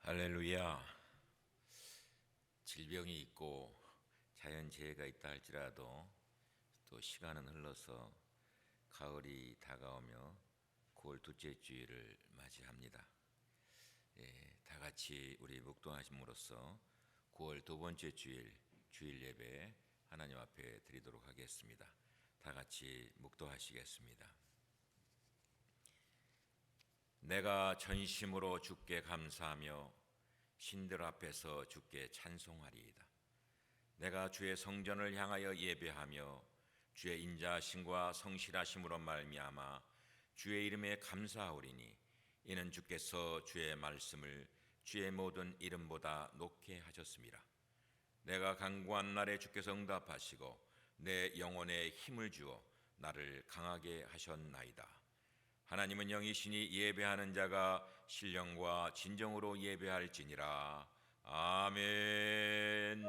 할렐루야. 질병이 있고 자연재해가 있다 할지라도 또 시간은 흘러서 가을이 다가오며 9월 둘째 주일을 맞이합니다. 다 같이 우리 묵도하심으로써 9월 두 번째 주일 예배 하나님 앞에 드리도록 하겠습니다. 다 같이 묵도하시겠습니다. 내가 전심으로 주께 감사하며 신들 앞에서 주께 찬송하리이다. 내가 주의 성전을 향하여 예배하며 주의 인자하심과 성실하심으로 말미암아 주의 이름에 감사하오리니 이는 주께서 주의 말씀을 주의 모든 이름보다 높게 하셨습니다. 내가 간구한 날에 주께서 응답하시고 내 영혼에 힘을 주어 나를 강하게 하셨나이다. 하나님은 영이시니 예배하는 자가 신령과 진정으로 예배할지니라. 아멘.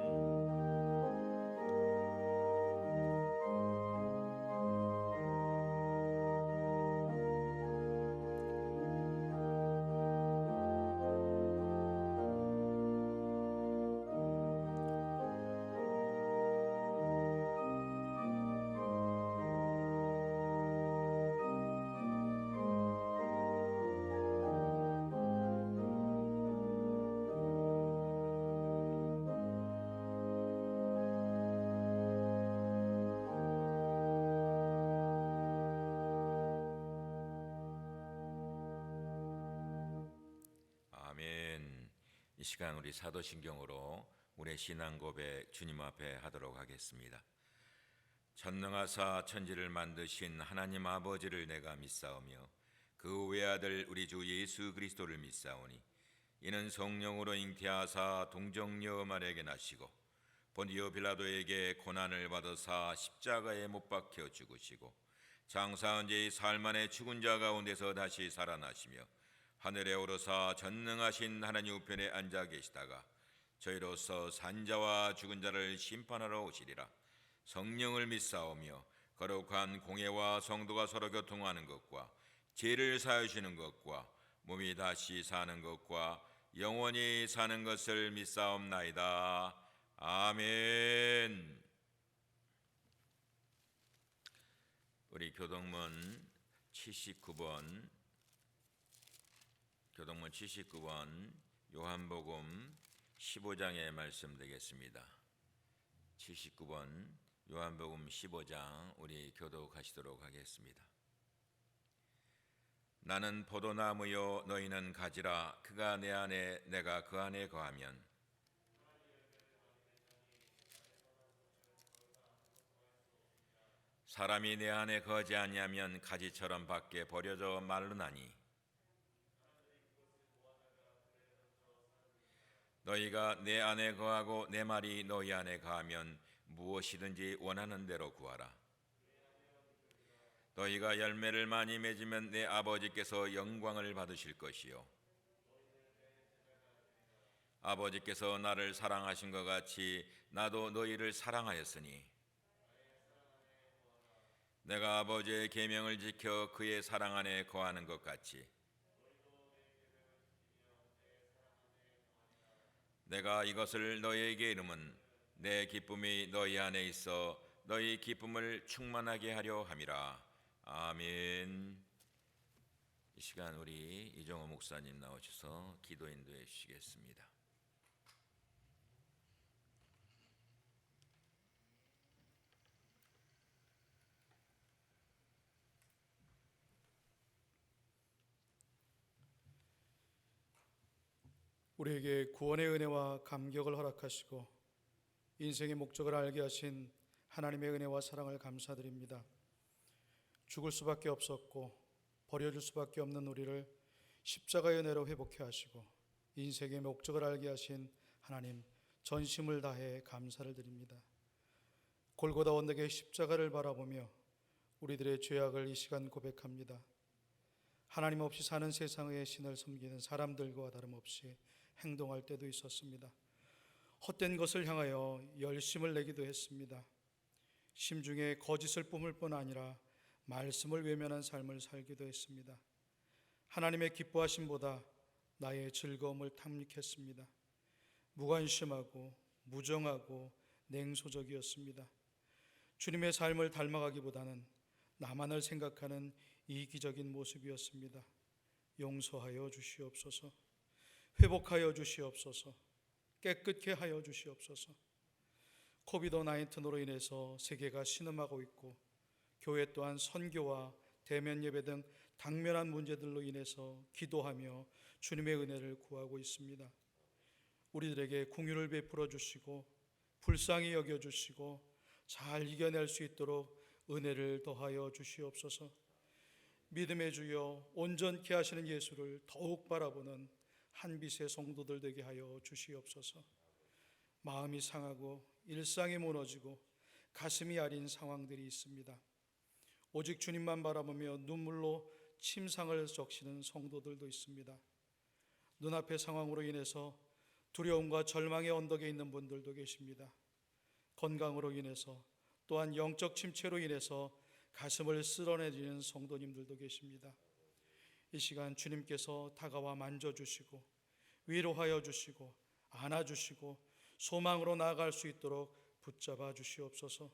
아멘. 이 시간 우리 사도신경으로 우리의 신앙 고백 주님 앞에 하도록 하겠습니다. 전능하사 천지를 만드신 하나님 아버지를 내가 믿사오며 그 외아들 우리 주 예수 그리스도를 믿사오니 이는 성령으로 잉태하사 동정녀 마리아에게 나시고 본디오 빌라도에게 고난을 받으사 십자가에 못 박혀 죽으시고 장사한 지 사흘 만에 죽은 자 가운데서 다시 살아나시며 하늘에 오르사 전능하신 하나님 우편에 앉아 계시다가 저희로서 산자와 죽은 자를 심판하러 오시리라. 성령을 믿사오며 거룩한 공회와 성도가 서로 교통하는 것과 죄를 사하시는 것과 몸이 다시 사는 것과 영원히 사는 것을 믿사옵나이다. 아멘. 우리 교동문 79번 요한복음 15장의 말씀 되겠습니다. 79번 요한복음 15장 우리 교독하시도록 하겠습니다. 나는 포도나무요 너희는 가지라. 그가 내 안에 내가 그 안에 거하면 사람이 내 안에 거하지 아니하면 가지처럼 밖에 버려져 마르나니 너희가 내 안에 거하고 내 말이 너희 안에 거하면 무엇이든지 원하는 대로 구하라. 너희가 열매를 많이 맺으면 내 아버지께서 영광을 받으실 것이요 아버지께서 나를 사랑하신 것 같이 나도 너희를 사랑하였으니 내가 아버지의 계명을 지켜 그의 사랑 안에 거하는 것 같이 내가 이것을 너희에게 이름은 내 기쁨이 너희 안에 있어 너희 기쁨을 충만하게 하려 함이라. 아멘. 이 시간 우리 이정호 목사님 나오셔서 기도 인도해 주시겠습니다. 우리에게 구원의 은혜와 감격을 허락하시고 인생의 목적을 알게 하신 하나님의 은혜와 사랑을 감사드립니다. 죽을 수밖에 없었고 버려질 수밖에 없는 우리를 십자가의 은혜로 회복해 하시고 인생의 목적을 알게 하신 하나님 전심을 다해 감사를 드립니다. 골고다 언덕의 십자가를 바라보며 우리들의 죄악을 이 시간 고백합니다. 하나님 없이 사는 세상의 신을 섬기는 사람들과 다름없이 행동할 때도 있었습니다. 헛된 것을 향하여 열심을 내기도 했습니다. 심중에 거짓을 뿜을 뿐 아니라 말씀을 외면한 삶을 살기도 했습니다. 하나님의 기뻐하심보다 나의 즐거움을 탐닉했습니다. 무관심하고 무정하고 냉소적이었습니다. 주님의 삶을 닮아가기보다는 나만을 생각하는 이기적인 모습이었습니다. 용서하여 주시옵소서. 회복하여 주시옵소서. 깨끗게 하여 주시옵소서. 코비드-19으로 인해서 세계가 신음하고 있고 교회 또한 선교와 대면 예배 등 당면한 문제들로 인해서 기도하며 주님의 은혜를 구하고 있습니다. 우리들에게 긍휼을 베풀어 주시고 불쌍히 여겨 주시고 잘 이겨낼 수 있도록 은혜를 더하여 주시옵소서. 믿음의 주여 온전케 하시는 예수를 더욱 바라보는 한빛의 성도들 되게 하여 주시옵소서. 마음이 상하고 일상이 무너지고 가슴이 아린 상황들이 있습니다. 오직 주님만 바라보며 눈물로 침상을 적시는 성도들도 있습니다. 눈앞의 상황으로 인해서 두려움과 절망의 언덕에 있는 분들도 계십니다. 건강으로 인해서 또한 영적 침체로 인해서 가슴을 쓸어내리는 성도님들도 계십니다. 이 시간 주님께서 다가와 만져주시고 위로하여 주시고 안아주시고 소망으로 나아갈 수 있도록 붙잡아 주시옵소서.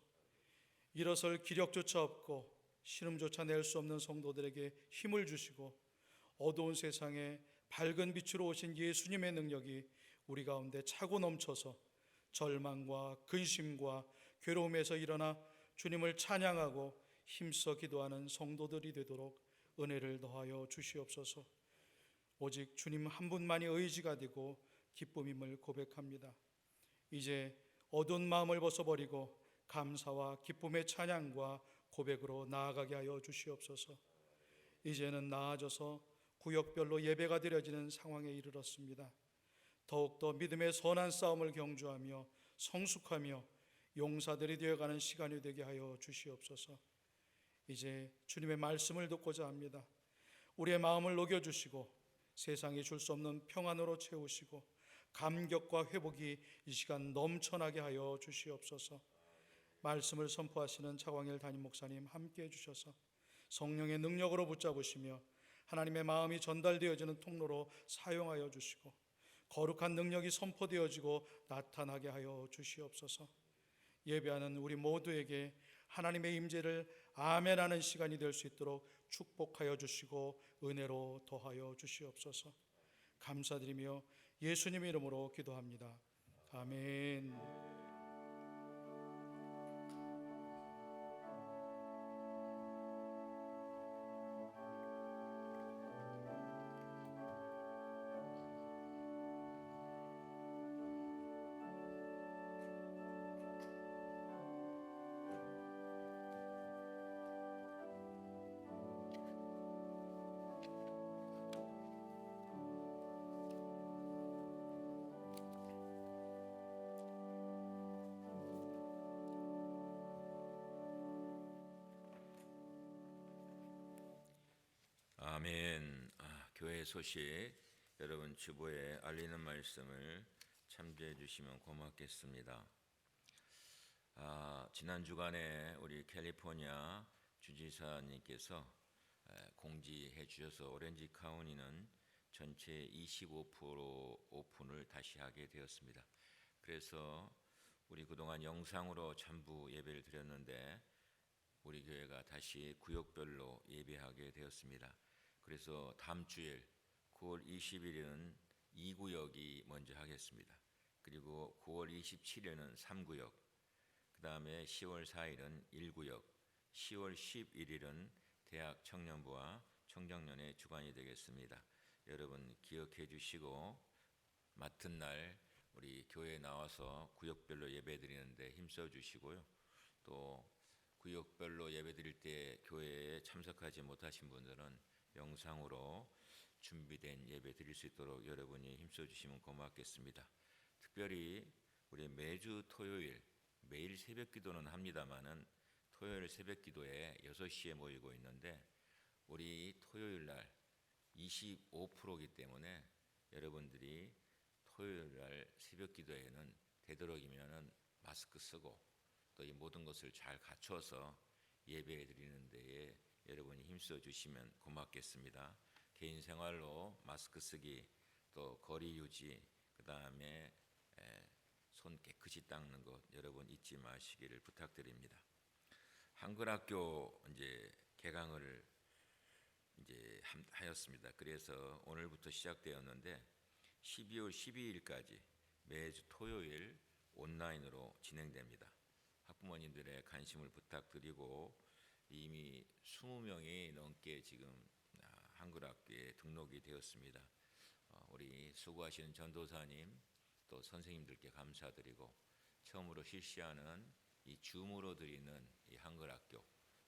일어설 기력조차 없고 신음조차 낼 수 없는 성도들에게 힘을 주시고 어두운 세상에 밝은 빛으로 오신 예수님의 능력이 우리 가운데 차고 넘쳐서 절망과 근심과 괴로움에서 일어나 주님을 찬양하고 힘써 기도하는 성도들이 되도록 은혜를 더하여 주시옵소서. 오직 주님 한 분만이 의지가 되고 기쁨임을 고백합니다. 이제 어두운 마음을 벗어버리고 감사와 기쁨의 찬양과 고백으로 나아가게 하여 주시옵소서. 이제는 나아져서 구역별로 예배가 드려지는 상황에 이르렀습니다. 더욱더 믿음의 선한 싸움을 경주하며 성숙하며 용사들이 되어가는 시간이 되게 하여 주시옵소서. 이제 주님의 말씀을 듣고자 합니다. 우리의 마음을 녹여주시고 세상이 줄 수 없는 평안으로 채우시고 감격과 회복이 이 시간 넘쳐나게 하여 주시옵소서. 말씀을 선포하시는 차광일 담임 목사님 함께해 주셔서 성령의 능력으로 붙잡으시며 하나님의 마음이 전달되어지는 통로로 사용하여 주시고 거룩한 능력이 선포되어지고 나타나게 하여 주시옵소서. 예배하는 우리 모두에게 하나님의 임재를 아멘하는 시간이 될 수 있도록 축복하여 주시고 은혜로 더하여 주시옵소서. 감사드리며 예수님의 이름으로 기도합니다. 아멘. 아멘. 교회 소식 여러분 주보에 알리는 말씀을 참조해 주시면 고맙겠습니다. 지난 주간에 우리 캘리포니아 주지사님께서 공지해 주셔서 오렌지 카운티는 전체 25% 오픈을 다시 하게 되었습니다. 그래서 우리 그동안 영상으로 전부 예배를 드렸는데 우리 교회가 다시 구역별로 예배하게 되었습니다. 그래서 다음 주일 9월 20일은 2구역이 먼저 하겠습니다. 그리고 9월 27일은 3구역, 그 다음에 10월 4일은 1구역, 10월 11일은 대학 청년부와 청정년의 주간이 되겠습니다. 여러분 기억해 주시고 맡은 날 우리 교회에 나와서 구역별로 예배 드리는데 힘써 주시고요. 또 구역별로 예배 드릴 때 교회에 참석하지 못하신 분들은 영상으로 준비된 예배 드릴 수 있도록 여러분이 힘써 주시면 고맙겠습니다. 특별히 우리 매주 토요일 매일 새벽 기도는 합니다만은 토요일 새벽 기도에 6시에 모이고 있는데 우리 토요일 날 25%이기 때문에 여러분들이 토요일 날 새벽 기도에는 되도록이면은 마스크 쓰고 또 이 모든 것을 잘 갖춰서 예배 드리는 데에 여러분이 힘써 주시면 고맙겠습니다. 개인 생활로 마스크 쓰기 또 거리 유지, 그 다음에 손 깨끗이 닦는 것 여러분 잊지 마시기를 부탁드립니다. 한글학교 이제 개강을 이제 하였습니다. 그래서 오늘부터 시작되었는데 12월 12일까지 매주 토요일 온라인으로 진행됩니다. 학부모님들의 관심을 부탁드리고 이미 20명이 넘게 지금 한글학교에 등록이 되었습니다. 우리 수고하시는 전도사님 또 선생님들께 감사드리고 처음으로 실시하는 이 줌으로 드리는 이 한글학교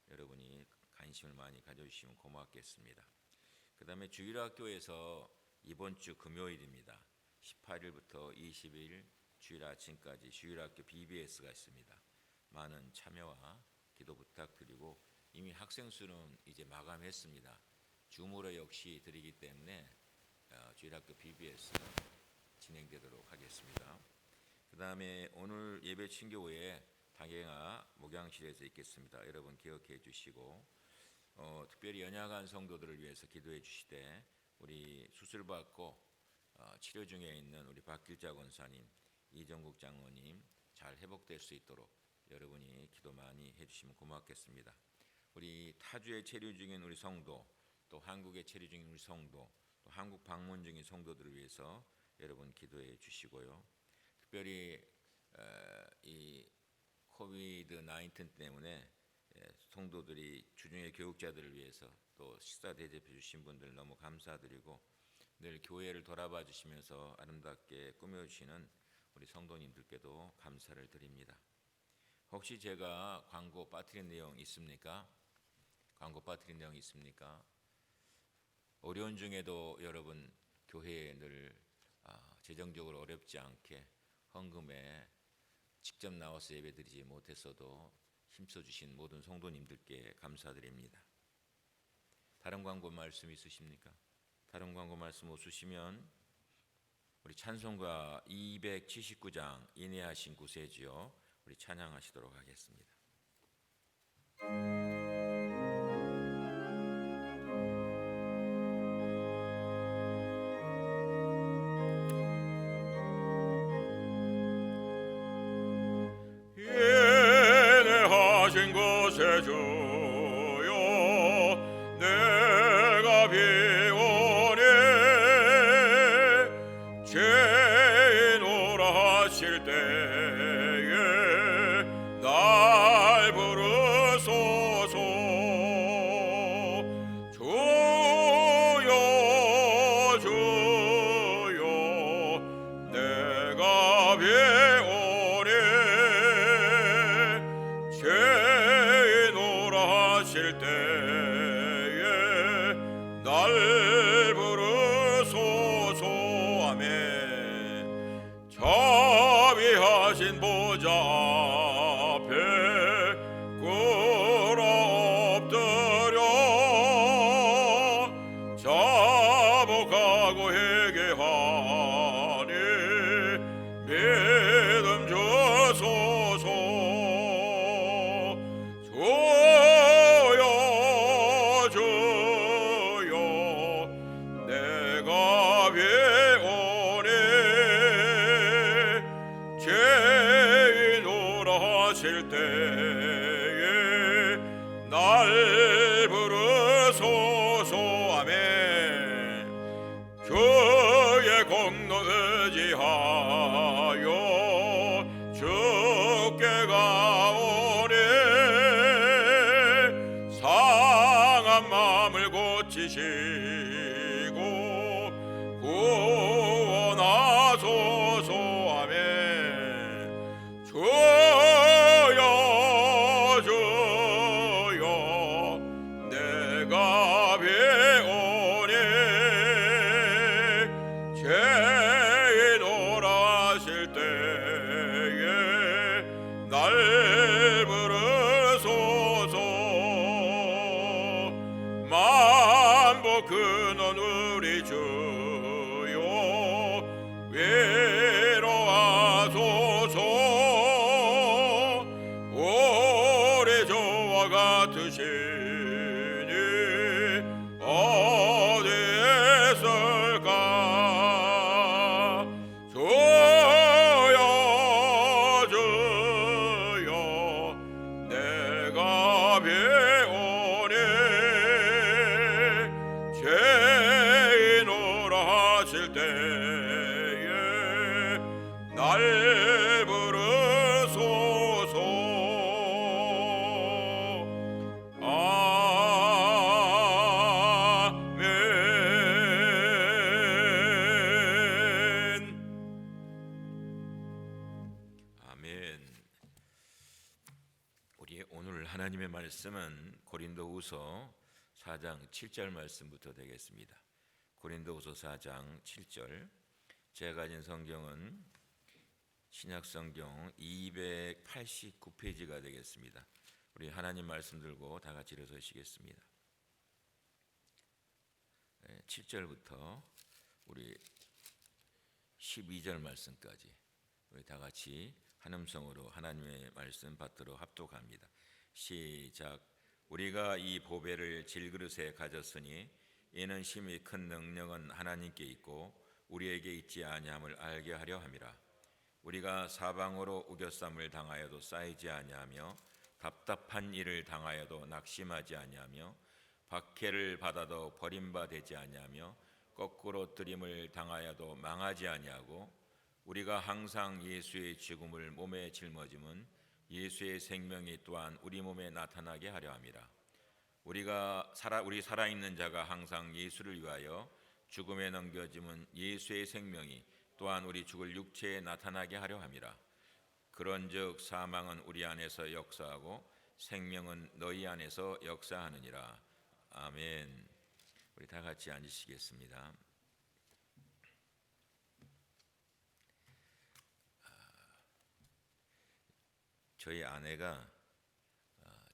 여러분이 관심을 많이 가져주시면 고맙겠습니다. 그 다음에 주일학교에서 이번 주 금요일입니다. 18일부터 20일 주일 아침까지 주일학교 BBS가 있습니다. 많은 참여와 기도 부탁드리고 이미 학생 수는 이제 마감했습니다. 줌으로 역시 드리기 때문에 주일학교 BBS 진행되도록 하겠습니다. 그 다음에 오늘 예배 친교회 당행아 목양실에서 있겠습니다. 여러분 기억해 주시고 특별히 연약한 성도들을 위해서 기도해 주시되 우리 수술받고 치료 중에 있는 우리 박길자 권사님, 이정국 장로님 잘 회복될 수 있도록 여러분이 기도 많이 해주시면 고맙겠습니다. 우리 타주에 체류 중인 우리 성도, 또 한국에 체류 중인 우리 성도, 또 한국 방문 중인 성도들을 위해서 여러분 기도해 주시고요. 특별히 이 코비드 19 때문에 성도들이 주중에 교육자들을 위해서 또 식사 대접해 주신 분들 너무 감사드리고 늘 교회를 돌아봐 주시면서 아름답게 꾸며주시는 우리 성도님들께도 감사를 드립니다. 혹시 제가 광고 빠뜨린 내용 있습니까? 광고 빠뜨린 내용 있습니까? 어려운 중에도 여러분 교회에 늘 재정적으로 어렵지 않게 헌금에 직접 나와서 예배드리지 못했어도 힘써주신 모든 성도님들께 감사드립니다. 다른 광고 말씀 있으십니까? 다른 광고 말씀 없으시면 우리 찬송가 279장 인내하신 구세주여 우리 찬양하시도록 하겠습니다. 인내하신 구세주여 내가 비오니 죄인오라 하실 때에 날 부르소서. 주여 주여 내가 비오니 죄인오라 하실 때에 날 부르소서. 아멘. 자비하신 보좌 앞에 꿇어 엎드려 자복하고 회개하니 믿음 주소서. 주여 주여 내가 비오니 죄인오라 하실 때에 날 부르소서. 아멘. 주의 공로 의지하여 주께 가오니 상한 마음을 고치시고 구원하소서. 아멘. 주여 주여 내가 비오니 죄인오라 날 부르소서. 아멘. 우리의 오늘 하나님의 말씀은 고린도후서 4장 7절 말씀부터 되겠습니다. 고린도후서 4장 7절. 제가 가진 성경은 신약성경 289페이지가 되겠습니다. 우리 하나님 말씀 들고 다 같이 일어서시겠습니다. 7절부터 우리 12절 말씀까지 우리 다 같이 한음성으로 하나님의 말씀 받도록 합독합니다. 시작. 우리가 이 보배를 질그릇에 가졌으니 이는 심히 큰 능력은 하나님께 있고 우리에게 있지 아니함을 알게 하려 함이라. 우리가 사방으로 우겨쌈을 당하여도 쌓이지 아니하며 답답한 일을 당하여도 낙심하지 아니하며 박해를 받아도 버림받지 아니하며 거꾸로 뜨림을 당하여도 망하지 아니하고 우리가 항상 예수의 죽음을 몸에 짊어짐은 예수의 생명이 또한 우리 몸에 나타나게 하려 함이라. 우리 살아있는 자가 항상 예수를 위하여 죽음에 넘겨짐은 예수의 생명이 또한 우리 죽을 육체에 나타나게 하려 함이라. 그런즉 사망은 우리 안에서 역사하고 생명은 너희 안에서 역사하느니라. 아멘. 우리 다 같이 앉으시겠습니다. 저희 아내가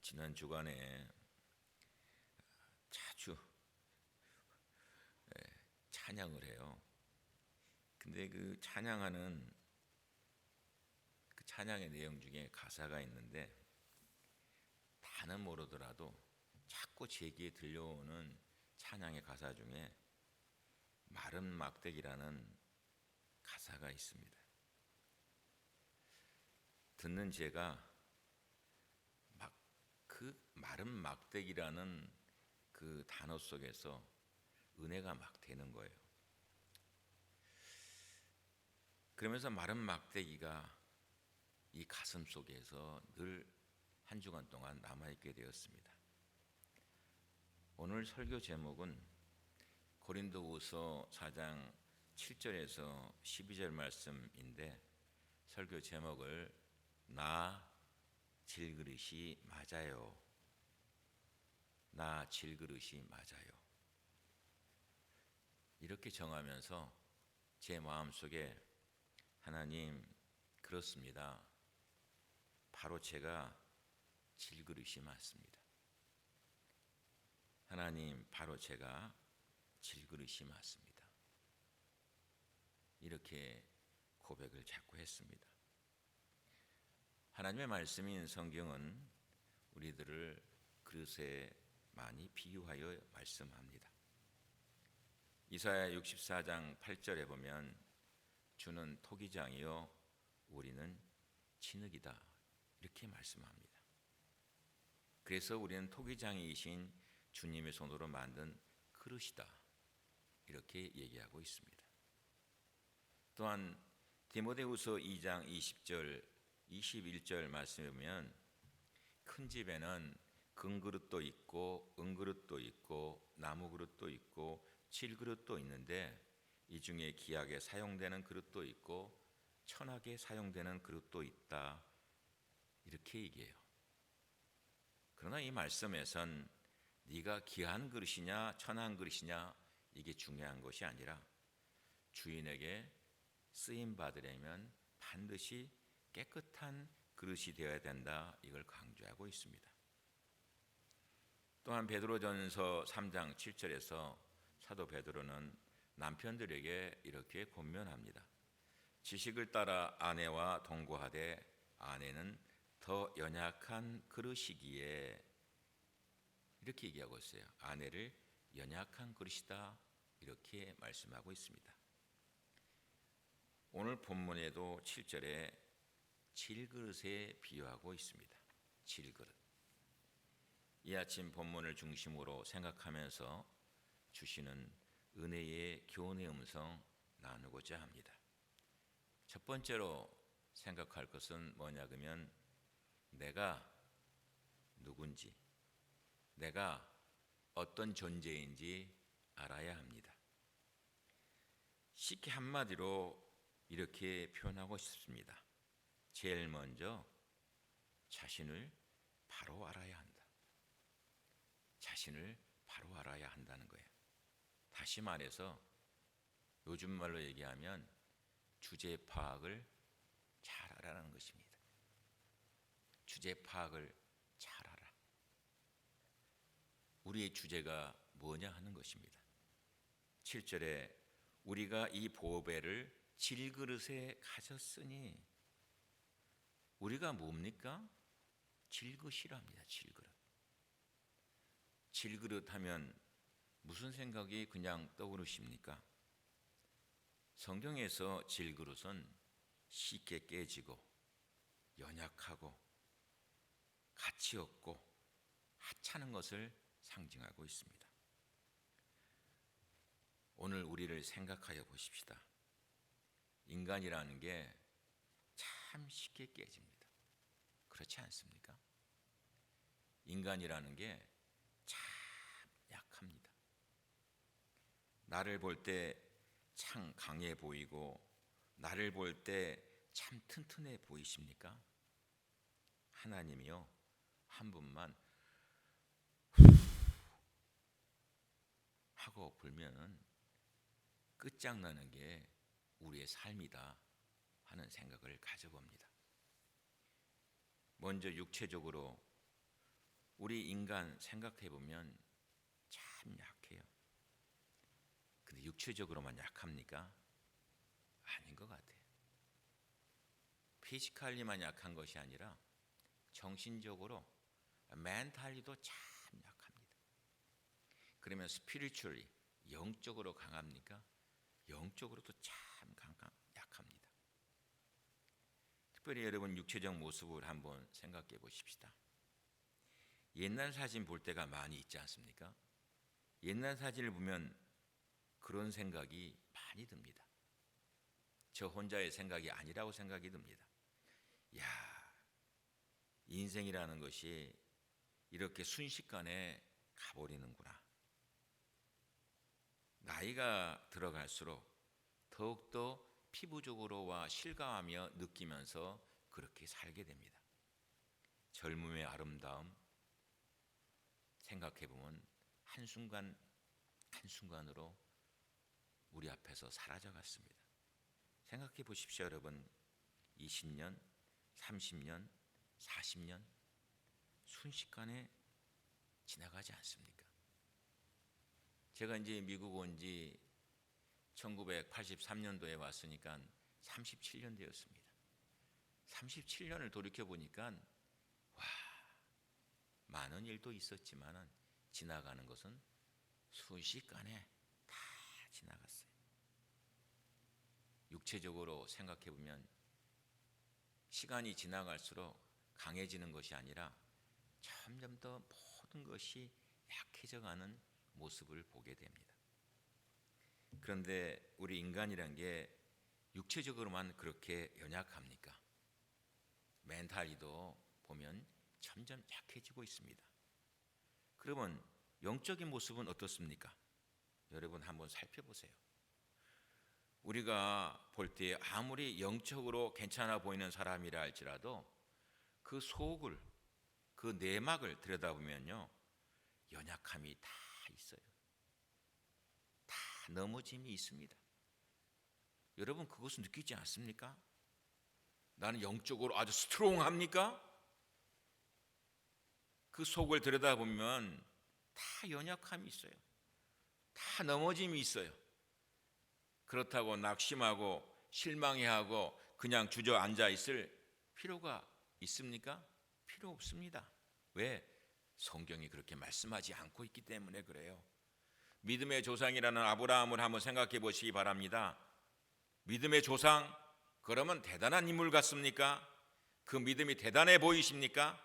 지난 주간에 자주 찬양을 해요. 근데 그 찬양하는 그 찬양의 내용 중에 가사가 있는데 다는 모르더라도 자꾸 제기에 들려오는 찬양의 가사 중에 마른 막대기라는 가사가 있습니다. 듣는 제가 막 그 마른 막대기라는 그 단어 속에서 은혜가 막 되는 거예요. 그러면서 마른 막대기가 이 가슴 속에서 늘 한 주간 동안 남아있게 되었습니다. 오늘 설교 제목은 고린도후서 4장 7절에서 12절 말씀인데 설교 제목을 나 질그릇이 맞아요. 나 질그릇이 맞아요. 이렇게 정하면서 제 마음속에 하나님, 그렇습니다. 바로 제가 질그릇이 맞습니다. 하나님, 바로 제가 질그릇이 맞습니다. 이렇게 고백을 자꾸 했습니다. 하나님의 말씀인 성경은 우리들을 그릇에 많이 비유하여 말씀합니다. 이사야 64장 8절에 보면 주는 토기장이요 우리는 진흙이다 이렇게 말씀합니다. 그래서 우리는 토기장이신 주님의 손으로 만든 그릇이다 이렇게 얘기하고 있습니다. 또한 디모데후서 2장 20절 21절 말씀에 보면 큰 집에는 금그릇도 있고 은그릇도 있고 나무그릇도 있고 질그릇도 있는데 이 중에 귀하게 사용되는 그릇도 있고 천하게 사용되는 그릇도 있다 이렇게 얘기해요. 그러나 이 말씀에선 네가 귀한 그릇이냐 천한 그릇이냐 이게 중요한 것이 아니라 주인에게 쓰임 받으려면 반드시 깨끗한 그릇이 되어야 된다 이걸 강조하고 있습니다. 또한 베드로전서 3장 7절에서 사도 베드로는 남편들에게 이렇게 권면합니다. 지식을 따라 아내와 동거하되 아내는 더 연약한 그릇이기에 이렇게 얘기하고 있어요. 아내를 연약한 그릇이다 이렇게 말씀하고 있습니다. 오늘 본문에도 7절에 질그릇에 비유하고 있습니다. 질그릇. 이 아침 본문을 중심으로 생각하면서 주시는 은혜의 교훈의 음성 나누고자 합니다. 첫 번째로 생각할 것은 뭐냐 그러면 내가 누군지, 내가 어떤 존재인지 알아야 합니다. 쉽게 한마디로 이렇게 표현하고 싶습니다. 제일 먼저 자신을 바로 알아야 한다. 자신을 바로 알아야 한다는 거예요. 다시 말해서 요즘 말로 얘기하면 주제 파악을 잘 하라는 것입니다. 주제 파악을 잘 하라. 우리의 주제가 뭐냐 하는 것입니다. 7절에 우리가 이 보배를 질그릇에 가졌으니, 우리가 뭡니까? 질그릇이랍니다. 질그릇. 질그릇 하면 무슨 생각이 그냥 떠오르십니까? 성경에서 질그릇은 쉽게 깨지고 연약하고 가치 없고 하찮은 것을 상징하고 있습니다. 오늘 우리를 생각하여 보십시다. 인간이라는 게 참 쉽게 깨집니다. 그렇지 않습니까? 인간이라는 게 참 약합니다. 나를 볼 때 참 강해 보이고 나를 볼 때 참 튼튼해 보이십니까? 하나님이요, 한 분만 하고 불면은 끝장나는 게 우리의 삶이다 하는 생각을 가져봅니다. 먼저 육체적으로 우리 인간 생각해 보면 참 약해요. 근데 육체적으로만 약합니까? 아닌 것 같아요. 피지컬리만 약한 것이 아니라 정신적으로, 멘탈리도 참 약합니다. 그러면 스피리추얼리, 영적으로 강합니까? 영적으로도 참 약합니다. 특별히 여러분 육체적 모습을 한번 생각해 보십시다. 옛날 사진 볼 때가 많이 있지 않습니까? 옛날 사진을 보면 그런 생각이 많이 듭니다. 저 혼자의 생각이 아니라고 생각이 듭니다. 야, 인생이라는 것이 이렇게 순식간에 가버리는구나. 나이가 들어갈수록 더욱더 피부적으로와 실감하며 느끼면서 그렇게 살게 됩니다. 젊음의 아름다움 생각해보면 한순간 한순간으로 우리 앞에서 사라져갔습니다. 생각해 보십시오. 여러분, 20년, 30년, 40년 순식간에 지나가지 않습니까? 제가 이제 미국 온 지 1983년도에 왔으니까 37년 되었습니다. 37년을 돌이켜 보니까 와, 많은 일도 있었지만 지나가는 것은 순식간에 다 지나갔어요. 육체적으로 생각해 보면 시간이 지나갈수록 강해지는 것이 아니라 점점 더 모든 것이 약해져가는 모습을 보게 됩니다. 그런데 우리 인간이란 게 육체적으로만 그렇게 연약합니까? 멘탈리도 보면 점점 약해지고 있습니다. 그러면 영적인 모습은 어떻습니까? 여러분 한번 살펴보세요. 우리가 볼 때 아무리 영적으로 괜찮아 보이는 사람이라 할지라도 그 속을, 그 내막을 들여다보면요, 연약함이 다 있어요. 다 넘어짐이 있습니다. 여러분 그것을 느끼지 않습니까? 나는 영적으로 아주 스트롱합니까? 그 속을 들여다보면 다 연약함이 있어요. 다 넘어짐이 있어요. 그렇다고 낙심하고 실망해하고 그냥 주저앉아 있을 필요가 있습니까? 필요 없습니다. 왜? 성경이 그렇게 말씀하지 않고 있기 때문에 그래요. 믿음의 조상이라는 아브라함을 한번 생각해 보시기 바랍니다. 믿음의 조상, 그러면 대단한 인물 같습니까? 그 믿음이 대단해 보이십니까?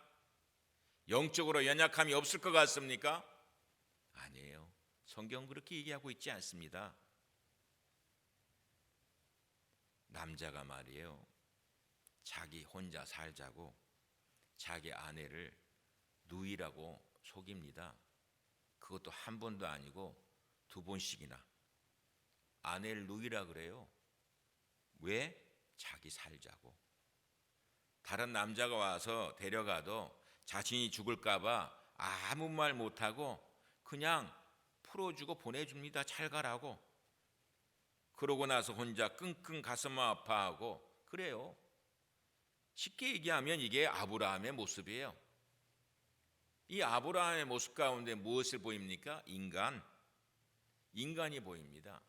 영적으로 연약함이 없을 것 같습니까? 아니에요. 성경 그렇게 얘기하고 있지 않습니다. 남자가 말이에요, 자기 혼자 살자고 자기 아내를 누이라고 속입니다. 그것도 한 번도 아니고 두 번씩이나 아내를 누이라 그래요. 왜? 자기 살자고. 다른 남자가 와서 데려가도 자신이 죽을까 봐 아무 말 못하고 그냥 풀어주고 보내줍니다. 잘 가라고. 그러고 나서 혼자 끙끙 가슴 아파하고 그래요. 쉽게 얘기하면 이게 아브라함의 모습이에요. 이 아브라함의 모습 가운데 무엇을 보입니까? 인간이 보입니다.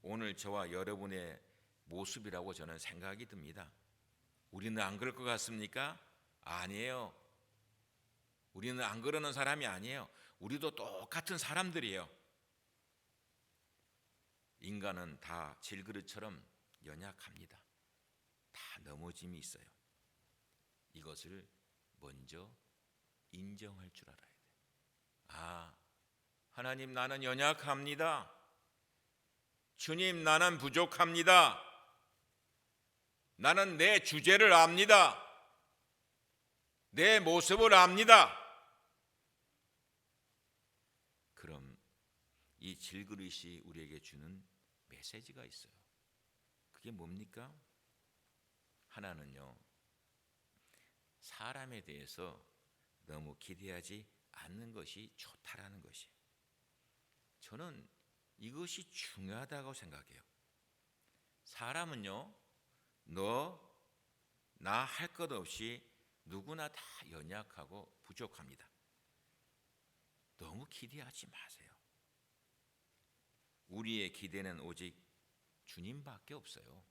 오늘 저와 여러분의 모습이라고 저는 생각이 듭니다. 우리는 안 그럴 것 같습니까? 아니에요. 우리는 안 그러는 사람이 아니에요. 우리도 똑같은 사람들이에요. 인간은 다 질그릇처럼 연약합니다. 다 넘어짐이 있어요. 이것을 먼저 인정할 줄 알아야 돼요. 아, 하나님, 나는 연약합니다. 주님, 나는 부족합니다. 나는 내 주제를 압니다. 내 모습을 압니다. 그럼 이 질그릇이 우리에게 주는 메시지가 있어요. 그게 뭡니까? 하나는요, 사람에 대해서 너무 기대하지 않는 것이 좋다라는 것이에요. 저는 이것이 중요하다고 생각해요. 사람은요, 나 할 것 없이 누구나 다 연약하고 부족합니다. 너무 기대하지 마세요. 우리의 기대는 오직 주님밖에 없어요.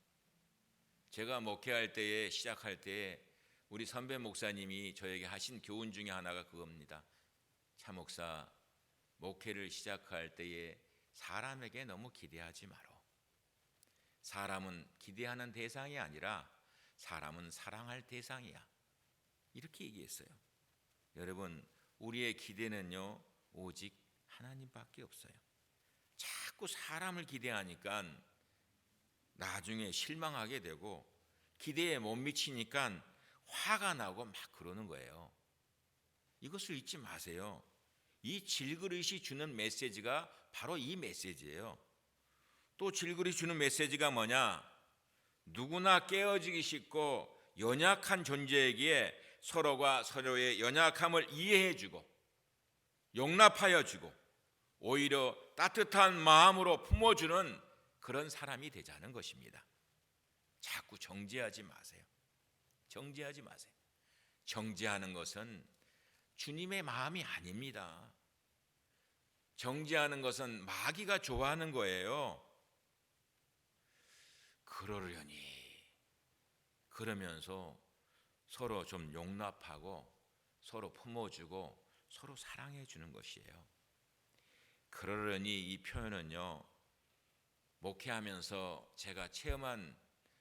제가 목회할 때에, 시작할 때에 우리 선배 목사님이 저에게 하신 교훈 중에 하나가 그겁니다. 차 목사, 목회를 시작할 때에 사람에게 너무 기대하지 마라. 사람은 기대하는 대상이 아니라 사람은 사랑할 대상이야. 이렇게 얘기했어요. 여러분, 우리의 기대는요, 오직 하나님밖에 없어요. 자꾸 사람을 기대하니까 나중에 실망하게 되고 기대에 못 미치니까 화가 나고 막 그러는 거예요. 이것을 잊지 마세요. 이 질그릇이 주는 메시지가 바로 이 메시지예요. 또 질그릇이 주는 메시지가 뭐냐? 누구나 깨어지기 쉽고 연약한 존재에게 서로가 서로의 연약함을 이해해주고 용납하여주고 오히려 따뜻한 마음으로 품어주는 그런 사람이 되자는 것입니다. 자꾸 정죄하지 마세요. 정죄하지 마세요. 정죄하는 것은 주님의 마음이 아닙니다. 정죄하는 것은 마귀가 좋아하는 거예요. 그러면서 서로 좀 용납하고 서로 품어주고 서로 사랑해 주는 것이에요. 그러려니 이 표현은요, 목회하면서 제가 체험한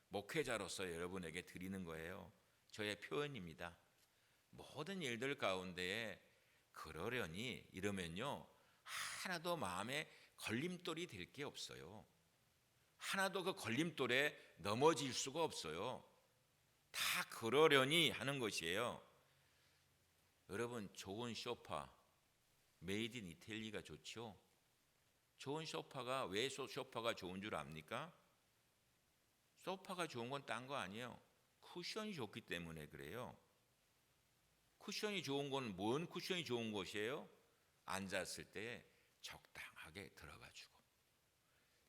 목회자로서 여러분에게 드리는 거예요. 저의 표현입니다. 모든 일들 가운데 그러려니 이러면요, 하나도 마음에 걸림돌이 될 게 없어요. 하나도 그 걸림돌에 넘어질 수가 없어요. 다 그러려니 하는 것이에요. 여러분, 좋은 소파, 메이드 인 이탈리가 좋죠? 좋은 소파가 왜 소파가 좋은 줄 압니까? 소파가 좋은 건 딴 거 아니에요. 쿠션이 좋기 때문에 그래요. 쿠션이 좋은 건 뭔 쿠션이 좋은 것이에요? 앉았을 때 적당하게 들어가주고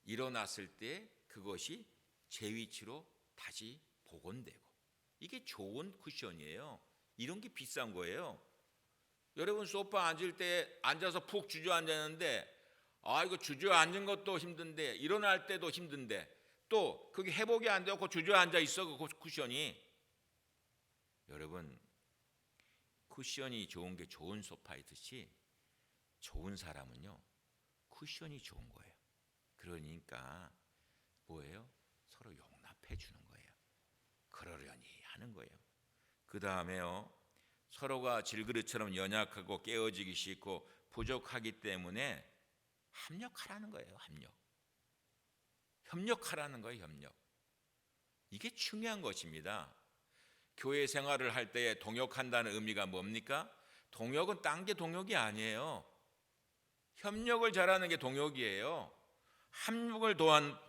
일어났을 때 그것이 제 위치로 다시 복원되고, 이게 좋은 쿠션이에요. 이런 게 비싼 거예요. 여러분, 소파 앉을 때 앉아서 푹 주저앉았는데 이거 주저앉은 것도 힘든데 일어날 때도 힘든데 또 그게 회복이 안 되고 주저앉아 있어, 그 쿠션이. 여러분, 쿠션이 좋은 게 좋은 소파이듯이 좋은 사람은요, 쿠션이 좋은 거예요. 그러니까 뭐예요? 서로 용납해 주는 거예요. 그러려니 하는 거예요. 그 다음에요, 서로가 질그릇처럼 연약하고 깨어지기 쉽고 부족하기 때문에 합력하라는 거예요. 협력하라는 거예요. 협력. 이게 중요한 것입니다. 교회 생활을 할 때에 동역한다는 의미가 뭡니까? 동역은 딴 게 동역이 아니에요. 협력을 잘하는 게 동역이에요. 합력을 도한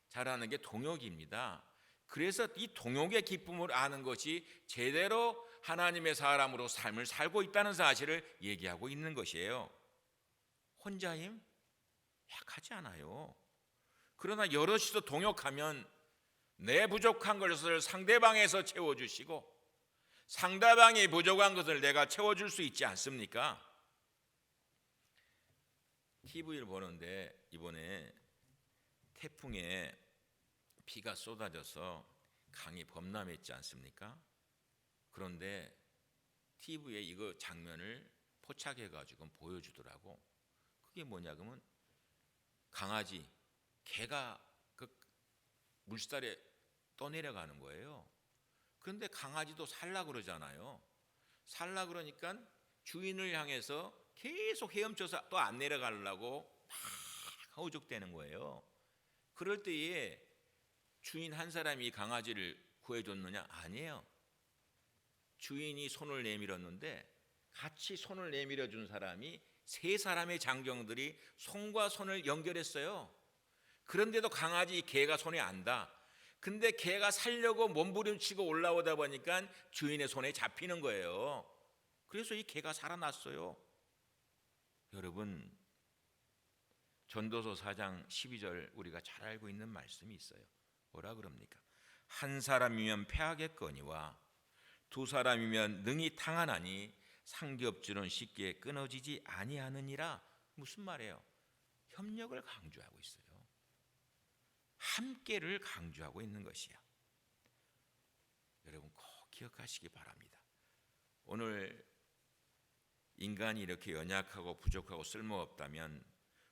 잘하는 게 동역입니다. 그래서 이 동역의 기쁨을 아는 것이 제대로 하나님의 사람으로 삶을 살고 있다는 사실을 얘기하고 있는 것이에요. 혼자임? 약하지 않아요. 그러나 여럿이서 동역하면 내 부족한 것을 상대방에서 채워주시고 상대방이 부족한 것을 내가 채워줄 수 있지 않습니까? TV를 보는데 이번에 태풍에 비가 쏟아져서 강이 범람했지 않습니까? 그런데 TV에 이거 장면을 포착해가지고 보여주더라고. 그게 뭐냐 그러면 강아지, 개가 그 물살에 떠내려가는 거예요. 그런데 강아지도 살라 그러잖아요. 살라 그러니까 주인을 향해서 계속 헤엄쳐서 또 안 내려가려고 막 허우적대는 거예요. 그럴 때에 주인 한 사람이 이 강아지를 구해줬느냐? 아니에요. 주인이 손을 내밀었는데 같이 손을 내밀어 준 사람이 세 사람의 장정들이 손과 손을 연결했어요. 그런데도 강아지 개가 손에 안 닿아. 근데 개가 살려고 몸부림치고 올라오다 보니까 주인의 손에 잡히는 거예요. 그래서 이 개가 살아났어요. 여러분, 전도서 4장 12절 우리가 잘 알고 있는 말씀이 있어요. 뭐라 그럽니까? 한 사람이면 패하겠거니와 두 사람이면 능히 탕하나니 상겹줄은 쉽게 끊어지지 아니하느니라. 무슨 말이에요? 협력을 강조하고 있어요. 함께를 강조하고 있는 것이야. 여러분 꼭 기억하시기 바랍니다. 오늘 인간이 이렇게 연약하고 부족하고 쓸모없다면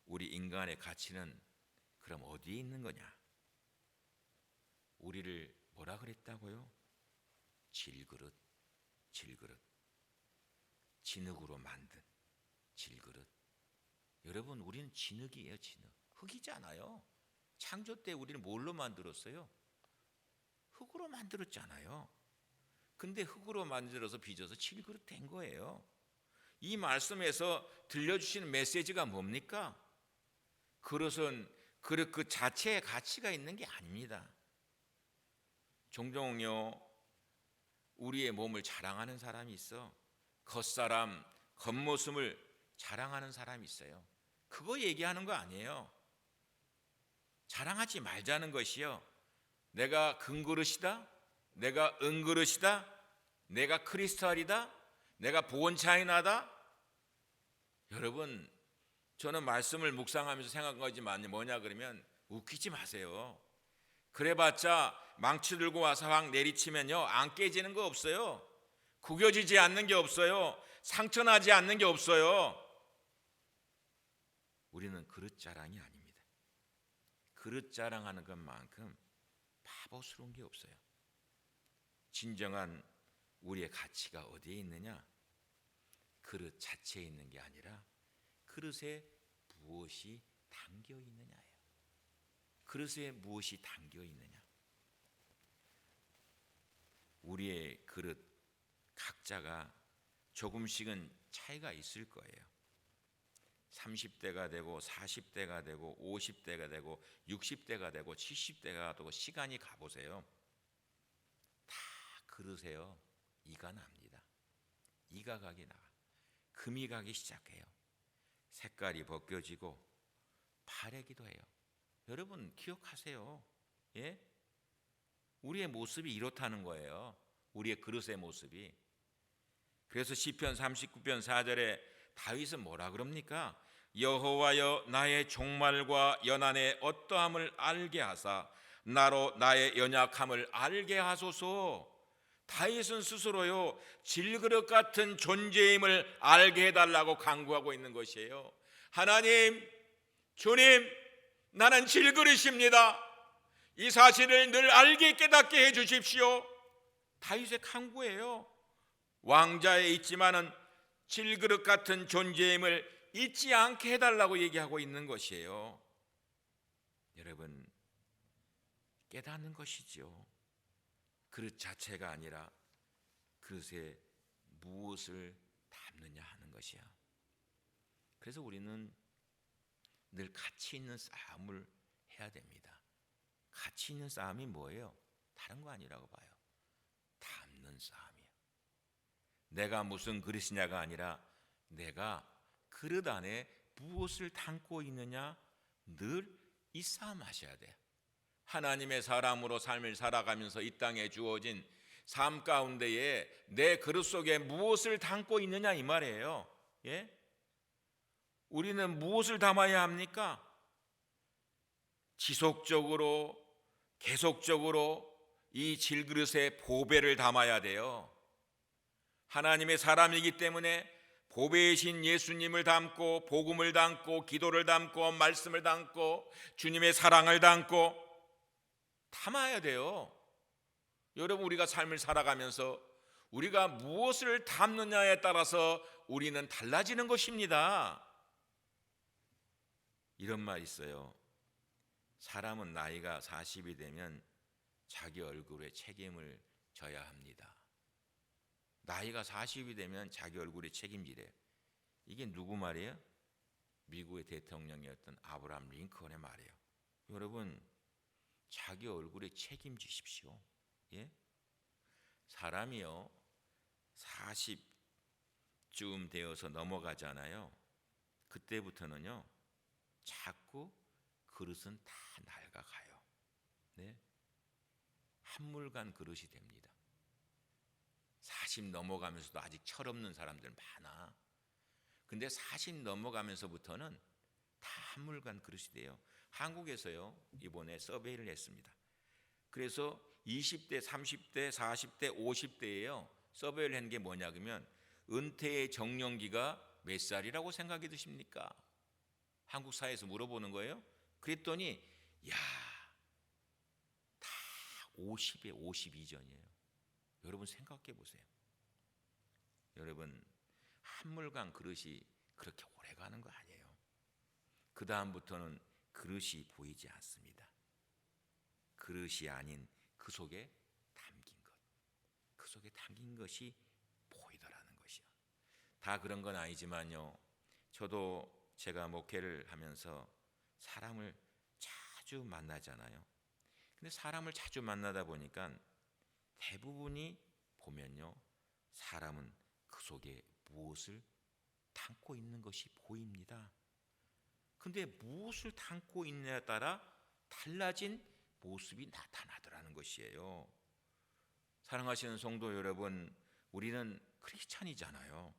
우리 인간의 가치는 그럼 어디에 있는 거냐? 우리를 뭐라 그랬다고요? 질그릇, 질그릇, 진흙으로 만든 질그릇. 여러분 우리는 진흙이에요. 진흙. 흙이잖아요. 창조 때 우리는 뭘로 만들었어요? 흙으로 만들었잖아요. 근데 흙으로 만들어서 빚어서 질그릇 된 거예요. 이 말씀에서 들려주시는 메시지가 뭡니까? 그릇은 그릇 그 자체에 가치가 있는 게 아닙니다. 종종요 우리의 몸을 자랑하는 사람이 있어. 겉사람, 겉모습을 자랑하는 사람이 있어요. 그거 얘기하는 거 아니에요. 자랑하지 말자는 것이요. 내가 금그릇이다, 내가 은그릇이다, 내가 크리스탈이다, 내가 보온차이나다. 여러분 저는 말씀을 묵상하면서 생각한 거지만 뭐냐 그러면 웃기지 마세요. 그래봤자 망치 들고 와서 확 내리치면요 안 깨지는 거 없어요. 구겨지지 않는 게 없어요. 상처나지 않는 게 없어요. 우리는 그릇 자랑이 아닙니다. 그릇 자랑하는 것만큼 바보스러운 게 없어요. 진정한 우리의 가치가 어디에 있느냐? 그릇 자체에 있는 게 아니라 그릇에 무엇이 담겨 있느냐예요. 그릇에 무엇이 담겨 있느냐? 우리의 그릇 각자가 조금씩은 차이가 있을 거예요. 30대가 되고 40대가 되고 50대가 되고 60대가 되고 70대가 되고 시간이 가보세요. 다 그릇에요. 이가 납니다. 이가 가기 나와. 금이 가기 시작해요. 색깔이 벗겨지고 파래기도 해요. 여러분 기억하세요. 예? 우리의 모습이 이렇다는 거예요. 우리의 그릇의 모습이. 그래서 시편 39편 4절에 다윗은 뭐라 그럽니까? 여호와여 나의 종말과 연한의 어떠함을 알게 하사 나로 나의 연약함을 알게 하소서. 다윗은 스스로요 질그릇 같은 존재임을 알게 해달라고 간구하고 있는 것이에요. 하나님, 주님, 나는 질그릇입니다. 이 사실을 늘 알게 깨닫게 해주십시오. 다윗의 간구예요. 왕자에 있지만은 질그릇 같은 존재임을 잊지 않게 해달라고 얘기하고 있는 것이에요. 여러분 깨닫는 것이죠. 그릇 자체가 아니라 그릇에 무엇을 담느냐 하는 것이야. 그래서 우리는 늘 가치 있는 싸움을 해야 됩니다. 가치 있는 싸움이 뭐예요? 다른 거 아니라고 봐요. 담는 싸움이에요. 내가 무슨 그릇이냐가 아니라 내가 그릇 안에 무엇을 담고 있느냐, 늘 이 싸움 하셔야 돼요. 하나님의 사람으로 삶을 살아가면서 이 땅에 주어진 삶 가운데에 내 그릇 속에 무엇을 담고 있느냐 이 말이에요. 예? 우리는 무엇을 담아야 합니까? 지속적으로 계속적으로 이 질그릇에 보배를 담아야 돼요. 하나님의 사람이기 때문에 보배이신 예수님을 담고 복음을 담고 기도를 담고 말씀을 담고 주님의 사랑을 담고 담아야 돼요. 여러분, 우리가 삶을 살아가면서 우리가 무엇을 담느냐에 따라서 우리는 달라지는 것입니다. 이런 말 있어요. 사람은 나이가 40이 되면 자기 얼굴에 책임을 져야 합니다. 나이가 40이 되면 자기 얼굴에 책임지래요. 이게 누구 말이에요? 미국의 대통령이었던 아브라함 링컨의 말이에요. 여러분, 자기 얼굴에 책임지십시오. 예? 사람이요 40쯤 되어서 넘어가잖아요. 그때부터는요 자꾸 그릇은 다 낡아가요. 네? 한물간 그릇이 됩니다. 40 넘어가면서도 아직 철없는 사람들 많아. 근데 40 넘어가면서부터는 다 한물간 그릇이 돼요. 한국에서요 이번에 서베이를 했습니다. 그래서 20대, 30대, 40대, 50대예요. 서베이를 한 게 뭐냐 그러면 은퇴의 정년기가 몇 살이라고 생각이 드십니까? 한국 사회에서 물어보는 거예요. 그랬더니 야, 다 50에 50 이전이에요. 여러분 생각해 보세요. 여러분, 한물간 그릇이 그렇게 오래 가는 거 아니에요. 그 다음부터는 그릇이 보이지 않습니다. 그릇이 아닌 그 속에 담긴 것, 그 속에 담긴 것이 보이더라는 것이요. 다 그런 건 아니지만요, 저도 제가 목회를 하면서 사람을 자주 만나잖아요. 근데 사람을 자주 만나다 보니까 대부분이 보면요, 사람은 그 속에 무엇을 담고 있는 것이 보입니다. 근데 무엇을 담고 있느냐에 따라 달라진 모습이 나타나더라는 것이에요. 사랑하시는 성도 여러분, 우리는 크리스찬이잖아요.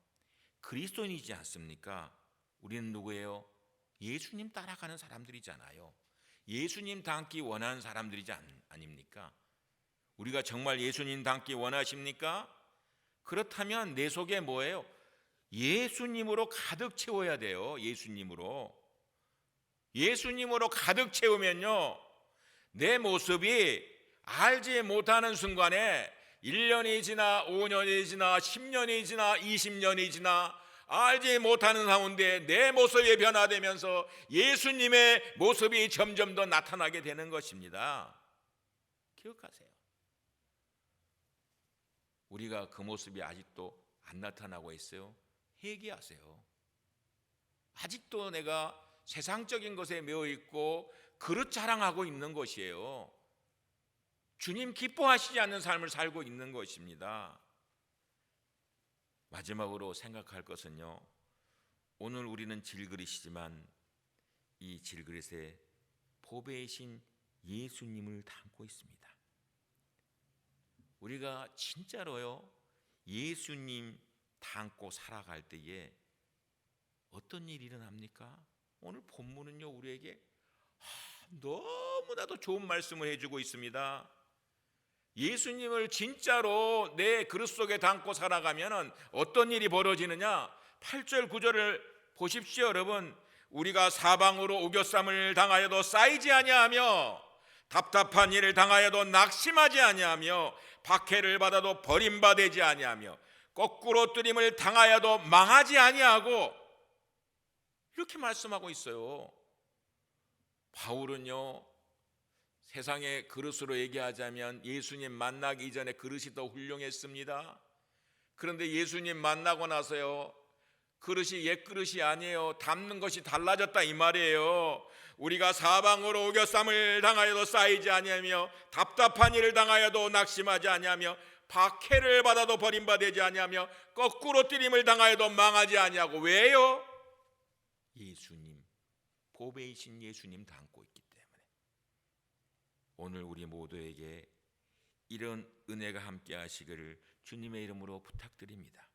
그리스도인이지 않습니까? 우리는 누구예요? 예수님 따라가는 사람들이잖아요. 예수님 닮기 원하는 사람들이지 아닙니까? 우리가 정말 예수님 닮기 원하십니까? 그렇다면 내 속에 뭐예요? 예수님으로 가득 채워야 돼요. 예수님으로 가득 채우면요, 내 모습이 알지 못하는 순간에 1년이 지나 5년이 지나 10년이 지나 20년이 지나 알지 못하는 가운데 내 모습이 변화되면서 예수님의 모습이 점점 더 나타나게 되는 것입니다. 기억하세요. 우리가 그 모습이 아직도 안 나타나고 있어요. 회개하세요. 아직도 내가 세상적인 것에 매여 있고 그릇 자랑하고 있는 것이에요. 주님 기뻐하시지 않는 삶을 살고 있는 것입니다. 마지막으로 생각할 것은요, 오늘 우리는 질그릇이지만 이 질그릇에 보배이신 예수님을 담고 있습니다. 우리가 진짜로요 예수님 담고 살아갈 때에 어떤 일이 일어납니까? 오늘 본문은요 우리에게 너무나도 좋은 말씀을 해주고 있습니다. 예수님을 진짜로 내 그릇 속에 담고 살아가면 어떤 일이 벌어지느냐? 8절 9절을 보십시오. 여러분, 우리가 사방으로 우겨쌈을 당하여도 쌓이지 아니하며 답답한 일을 당하여도 낙심하지 아니하며 박해를 받아도 버림받지 아니하며 거꾸로 뜨림을 당하여도 망하지 아니하고, 이렇게 말씀하고 있어요. 바울은요 세상의 그릇으로 얘기하자면 예수님 만나기 이전에 그릇이 더 훌륭했습니다. 그런데 예수님 만나고 나서요, 그릇이 옛 그릇이 아니에요. 담는 것이 달라졌다 이 말이에요. 우리가 사방으로 오겨쌈을 당하여도 쌓이지 아니하며 답답한 일을 당하여도 낙심하지 아니하며 박해를 받아도 버림받지 아니하며 거꾸로 뜨림을 당하여도 망하지 아니하고. 왜요? 예수님, 보배이신 예수님 담고 있기 때문에. 오늘 우리 모두에게 이런 은혜가 함께 하시기를 주님의 이름으로 부탁드립니다.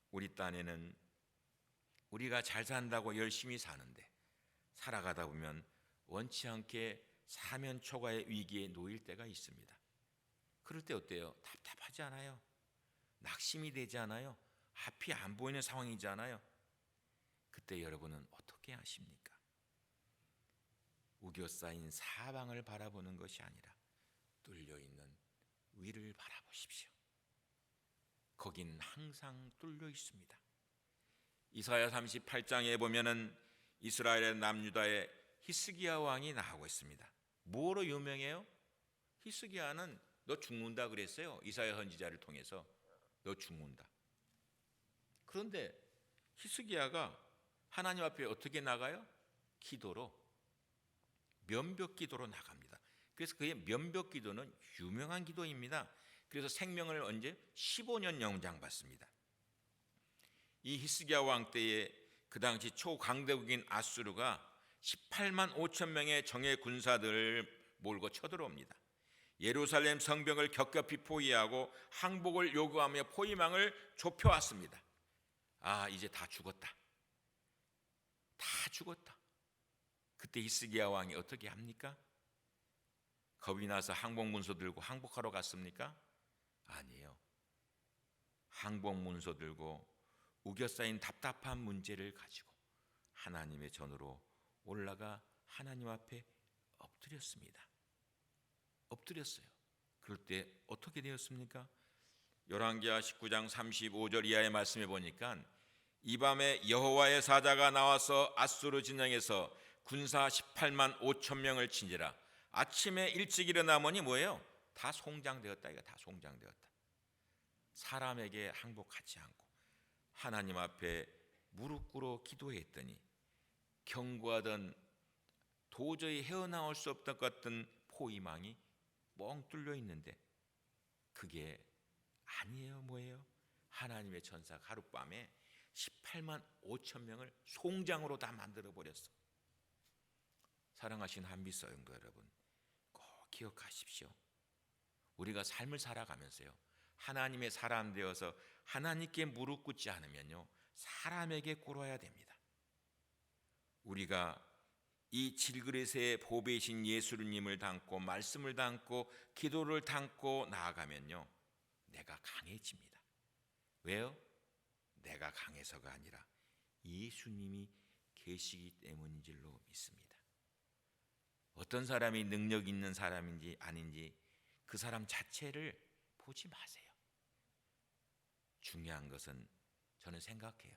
우리 딴에는 우리가 잘 산다고 열심히 사는데 살아가다 보면 원치 않게 사면 초가의 위기에 놓일 때가 있습니다. 그럴 때 어때요? 답답하지 않아요? 낙심이 되지 않아요? 앞이 안 보이는 상황이잖아요. 그때 여러분은 어떻게 하십니까? 우겨 쌓인 사방을 바라보는 것이 아니라 뚫려있는 위를 바라보십시오. 거긴 항상 뚫려 있습니다. 이사야 38장에 보면은 이스라엘의 남유다의 히스기야 왕이 나오고 있습니다. 뭐로 유명해요? 히스기야는 너 죽는다 그랬어요. 이사야 선지자를 통해서 너 죽는다. 그런데 히스기야가 하나님 앞에 어떻게 나가요? 기도로, 면벽 기도로 나갑니다. 그래서 그의 면벽 기도는 유명한 기도입니다. 그래서 생명을 언제? 15년 영장 받습니다. 이 히스기야 왕 때에 그 당시 초강대국인 아수르가 18만 5천 명의 정예 군사들을 몰고 쳐들어옵니다. 예루살렘 성벽을 겹겹이 포위하고 항복을 요구하며 포위망을 좁혀왔습니다. 아, 이제 다 죽었다. 다 죽었다. 그때 히스기야 왕이 어떻게 합니까? 겁이 나서 항복문서 들고 항복하러 갔습니까? 아니에요. 항복문서 들고 우겨 쌓인 답답한 문제를 가지고 하나님의 전으로 올라가 하나님 앞에 엎드렸습니다. 엎드렸어요. 그럴 때 어떻게 되었습니까? 열왕기하 19장 35절 이하의 말씀에 보니까 이 밤에 여호와의 사자가 나와서 아수르 진영에서 군사 18만 5천 명을 친지라. 아침에 일찍 일어나보니 뭐예요? 다 송장되었다. 이거 다 송장되었다. 사람에게 항복하지 않고 하나님 앞에 무릎 꿇어 기도했더니 경고하던 도저히 헤어나올 수 없던 것 같은 포위망이 뻥 뚫려 있는데 그게 아니에요. 뭐예요? 하나님의 천사가 하룻밤에 18만 5천 명을 송장으로 다 만들어 버렸어. 사랑하신 한빛서 영도 여러분, 꼭 기억하십시오. 우리가 삶을 살아가면서요, 하나님의 사람 되어서 하나님께 무릎 꿇지 않으면요, 사람에게 꿇어야 됩니다. 우리가 이 질그릇에 보배이신 예수님을 담고 말씀을 담고 기도를 담고 나아가면요, 내가 강해집니다. 왜요? 내가 강해서가 아니라 예수님이 계시기 때문인 줄로 믿습니다. 어떤 사람이 능력 있는 사람인지 아닌지 그 사람 자체를 보지 마세요. 중요한 것은 저는 생각해요.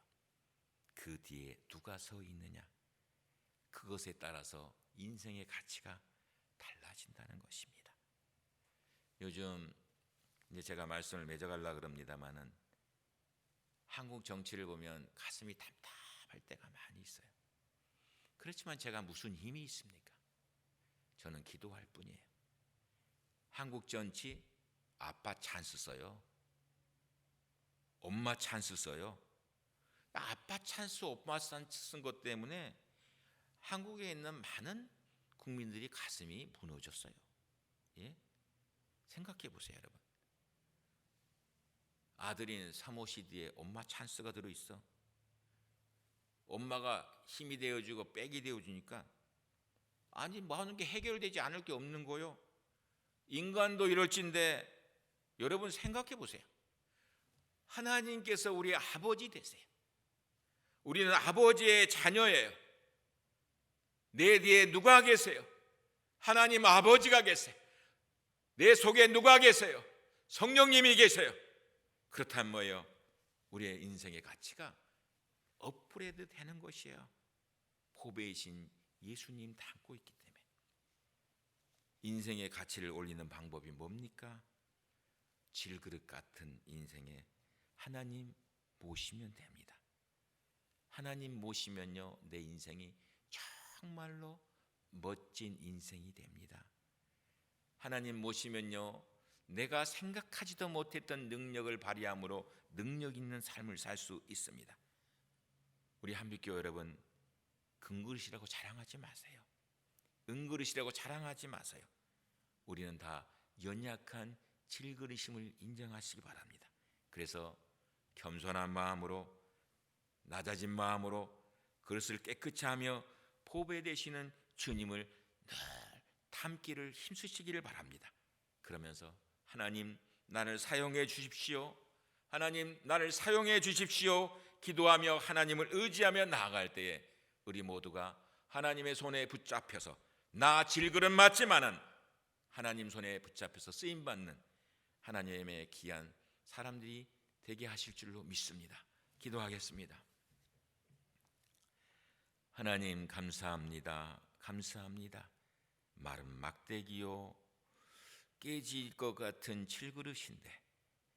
그 뒤에 누가 서 있느냐, 그것에 따라서 인생의 가치가 달라진다는 것입니다. 요즘 이제 제가 말씀을 맺어가려고 그럽니다마는 한국 정치를 보면 가슴이 답답할 때가 많이 있어요. 그렇지만 제가 무슨 힘이 있습니까? 저는 기도할 뿐이에요. 한국 정치 아빠 찬스 써요. 엄마 찬스 써요. 아빠 찬스, 엄마 찬스 쓴 것 때문에 한국에 있는 많은 국민들이 가슴이 무너졌어요. 예? 생각해 보세요, 여러분. 아들인 사모씨 뒤에 엄마 찬스가 들어있어. 엄마가 힘이 되어주고 백이 되어주니까 아니 뭐 하는 게 해결되지 않을 게 없는 거요. 인간도 이럴진데 여러분 생각해 보세요. 하나님께서 우리 아버지 되세요. 우리는 아버지의 자녀예요. 내 뒤에 누가 계세요? 하나님 아버지가 계세요. 내 속에 누가 계세요? 성령님이 계세요. 그렇다면 뭐예요? 우리의 인생의 가치가 업그레이드 되는 것이에요. 보배이신 예수님 담고 있기 때문에. 인생의 가치를 올리는 방법이 뭡니까? 질그릇 같은 인생에 하나님 모시면 됩니다. 하나님 모시면요, 내 인생이 정말로 멋진 인생이 됩니다. 하나님 모시면요, 내가 생각하지도 못했던 능력을 발휘함으로 능력 있는 삶을 살 수 있습니다. 우리 한빛교회 여러분, 금그릇이라고 자랑하지 마세요. 은그릇이라고 자랑하지 마세요. 우리는 다 연약한 질그릇임을 인정하시기 바랍니다. 그래서 겸손한 마음으로, 낮아진 마음으로 그릇을 깨끗이 하며 보배 되시는 주님을 늘 담기를 힘쓰시기를 바랍니다. 그러면서 하나님 나를 사용해 주십시오, 하나님 나를 사용해 주십시오 기도하며 하나님을 의지하며 나아갈 때에 우리 모두가 하나님의 손에 붙잡혀서, 나 질그릇 맞지만은 하나님 손에 붙잡혀서 쓰임받는 하나님의 귀한 사람들이 되게 하실 줄로 믿습니다. 기도하겠습니다. 하나님 감사합니다. 감사합니다. 마른 막대기요, 깨질 것 같은 질그릇인데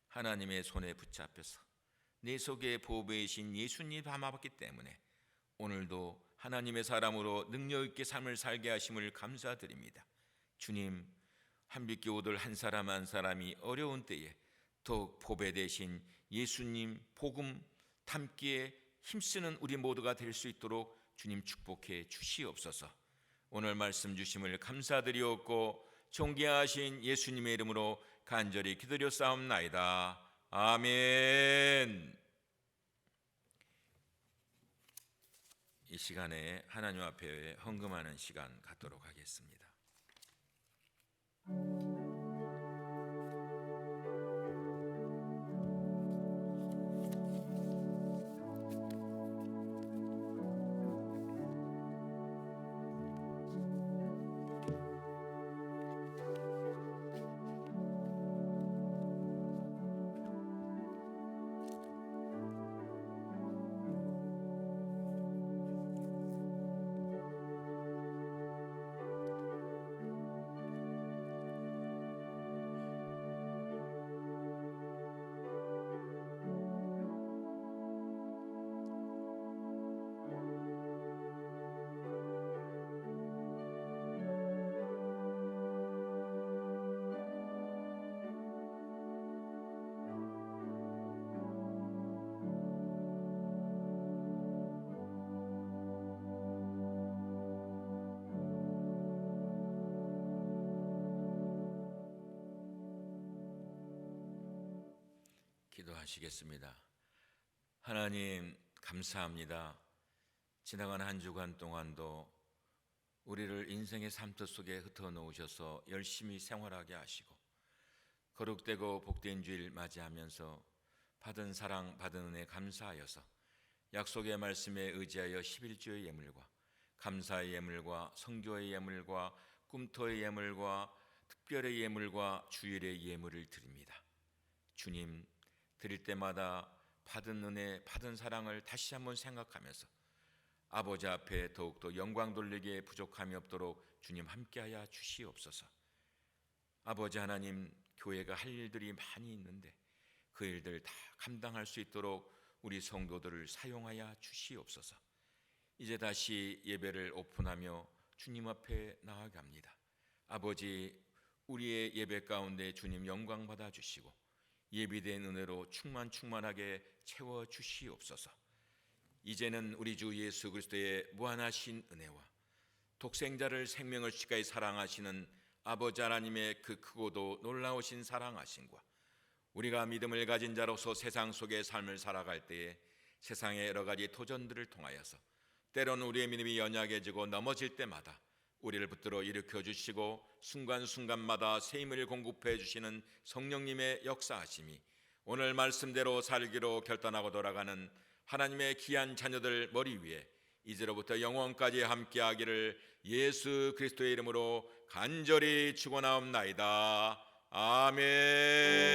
하나님의 손에 붙잡혀서 내 속에 보배이신 예수님 담아봤기 때문에 오늘도 하나님의 사람으로 능력 있게 삶을 살게 하심을 감사드립니다. 주님, 한빛교우들 한 사람 한 사람이 어려운 때에 더욱 보배 되신 예수님 복음 담기에 힘쓰는 우리 모두가 될 수 있도록 주님 축복해 주시옵소서. 오늘 말씀 주심을 감사드리옵고 존귀하신 예수님의 이름으로 간절히 기도드렸사옵나이다. 아멘. 이 시간에 하나님 앞에 헌금하는 시간 갖도록 하겠습니다. 기도하시겠습니다. 하나님 감사합니다. 지나간 한 주간 동안도 우리를 인생의 삶터 속에 흩어놓으셔서 열심히 생활하게 하시고 거룩되고 복된 주일 맞이하면서 받은 사랑 받은 은혜 감사하여서 약속의 말씀에 의지하여 11조의 예물과 감사의 예물과 성교의 예물과 꿈토의 예물과 특별의 예물과 주일의 예물을 드립니다. 주님, 드릴 때마다 받은 은혜, 받은 사랑을 다시 한번 생각하면서 아버지 앞에 더욱더 영광 돌리기에 부족함이 없도록 주님 함께하여 주시옵소서. 아버지 하나님, 교회가 할 일들이 많이 있는데 그 일들 다 감당할 수 있도록 우리 성도들을 사용하여 주시옵소서. 이제 다시 예배를 오픈하며 주님 앞에 나아갑니다. 아버지, 우리의 예배 가운데 주님 영광 받아 주시고 예비된 은혜로 충만하게 채워 주시옵소서. 이제는 우리 주 예수 그리스도의 무한하신 은혜와 독생자를 생명을 지까지 사랑하시는 아버지 하나님의 그 크고도 놀라우신 사랑하심과 우리가 믿음을 가진 자로서 세상 속의 삶을 살아갈 때에 세상의 여러 가지 도전들을 통하여서 때로는 우리의 믿음이 연약해지고 넘어질 때마다 우리를 붙들어 일으켜 주시고 순간순간마다 새 힘을 공급해 주시는 성령님의 역사하심이 오늘 말씀대로 살기로 결단하고 돌아가는 하나님의 귀한 자녀들 머리 위에 이제로부터 영원까지 함께하기를 예수 그리스도의 이름으로 간절히 축원하옵나이다. 아멘.